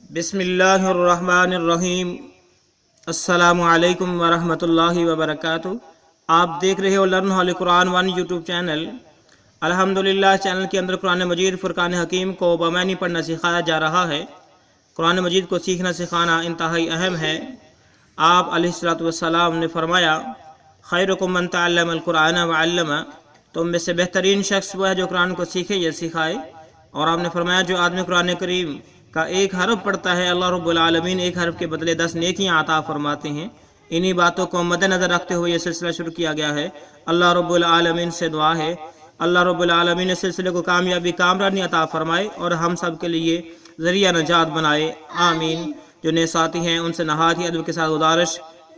بسم اللہ الرحمن الرحیم۔ السلام علیکم ورحمۃ اللہ وبرکاتہ۔ آپ دیکھ رہے ہو لرن ہال قرآن ون یوٹیوب چینل۔ الحمدللہ چینل کے اندر قرآن مجید فرقان حکیم کو بمعنی پڑھنا سکھایا جا رہا ہے۔ قرآن مجید کو سیکھنا سکھانا انتہائی اہم ہے۔ آپ علیہ الصلوۃ والسلام نے فرمایا خیرکم من تعلم القرآن وعلمہ، تم میں سے بہترین شخص وہ ہے جو قرآن کو سیکھے یا سکھائے۔ اور آپ نے فرمایا جو آدمی قرآن کریم کا ایک حرف پڑھتا ہے اللہ رب العالمین ایک حرف کے بدلے 10 نیکیاں عطا فرماتے ہیں۔ انہی باتوں کو مد نظر رکھتے ہوئے یہ سلسلہ شروع کیا گیا ہے۔ اللہ رب العالمین سے دعا ہے اللہ رب العالمین اس سلسلے کو کامیابی کامرانی عطا فرمائے اور ہم سب کے لیے ذریعہ نجات بنائے، آمین۔ جو نئے ساتھی ہیں ان سے نہایت ہی ادب کے ساتھ گزارش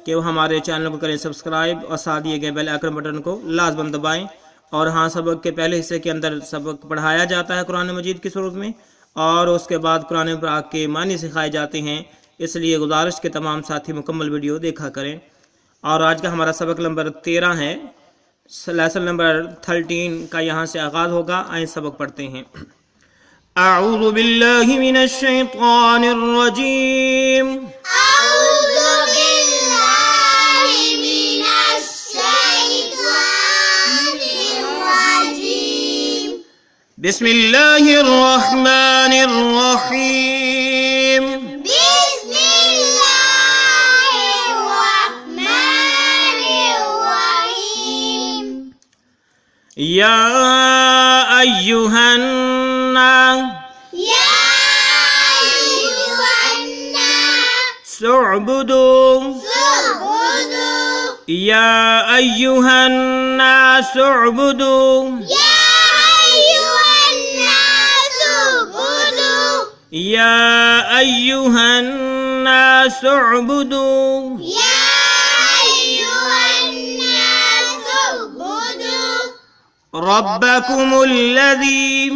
کہ وہ ہمارے چینل کو کریں سبسکرائب اور ساتھ دیے گئے بیل آئیکن بٹن کو لازم دبائیں۔ اور ہاں، سبق کے پہلے حصے کے اندر سبق پڑھایا جاتا ہے قرآن مجید کی صورت میں، اور اس کے بعد قرآن پاک کے معنی سکھائے جاتے ہیں، اس لیے گزارش کے تمام ساتھی مکمل ویڈیو دیکھا کریں۔ اور آج کا ہمارا سبق نمبر 13 ہے، لیسن نمبر 13 کا یہاں سے آغاز ہوگا۔ آئیں سبق پڑھتے ہیں۔ اعوذ باللہ من الشیطان الرجیم، بسم اللہ الرحمن الرحیم، بسم اللہ الرحمن الرحیم، یا ایہا الناس یا ایھا الناس اعبدوا، یا ایہا الناس اعبدوا، یا یا ایہا الناس اعبدوا، یا ایھا الناس اعبدوا ربکم الذی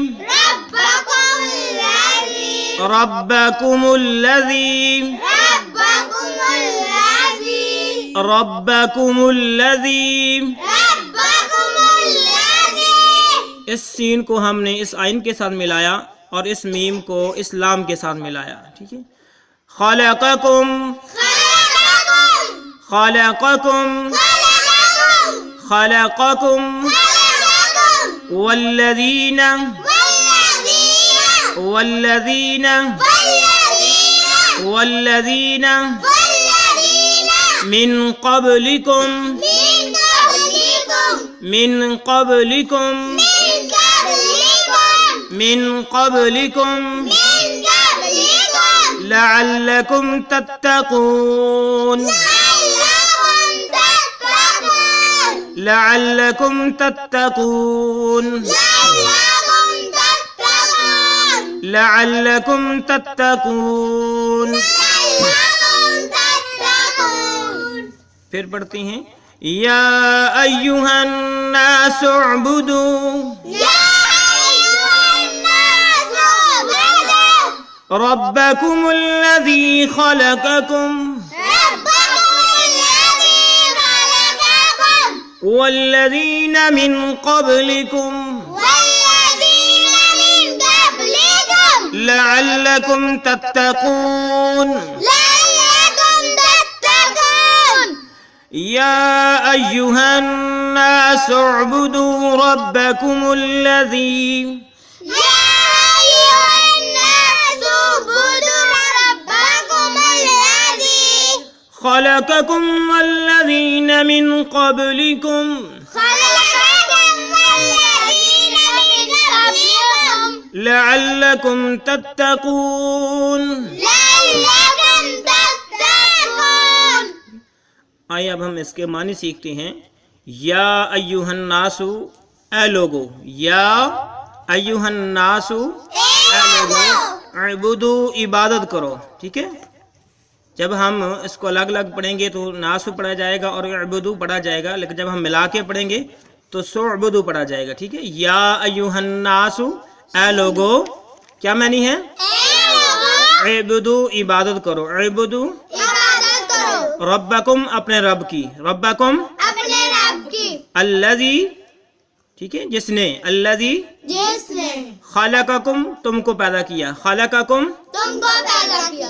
ربکم الذی اس سین کو ہم نے اس آئین کے ساتھ ملایا اور اس میم کو اس لام کے ساتھ ملایا، ٹھیک ہے۔ خلقکم والذین من قبلکم لعلکم تتقون، پھر پڑھتے ہیں یا ایھا الناس اعبدوا ربکم الذی خلقکم والذین من قبلکم لعلکم تتقون، یا ایھا الناس اعبدوا ربکم الذی خلقکم والذین من قبلکم لعلکم تتقون۔ آئیے اب ہم اس کے معنی سیکھتے ہیں۔ یا ایھا الناس، اے لوگو، یا ایھا الناس، اے لوگو، اعبدوا، عبادت کرو، ٹھیک ہے۔ جب ہم اس کو الگ الگ پڑھیں گے تو ناسو پڑھا جائے گا اور اعبدوا پڑھا جائے گا، لیکن جب ہم ملا کے پڑھیں گے تو سعبدوا پڑھا جائے گا، ٹھیک ہے۔ یا ایھا الناس، اے لوگو، کیا معنی ہے؟ اعبدوا، عبادت کرو، اعبدوا ربکم، اپنے رب کی، ربکم الذی، ٹھیک ہے، جس نے، الذی خلقکم، تم کو پیدا کیا، خلقکم، تم کو پیدا کیا،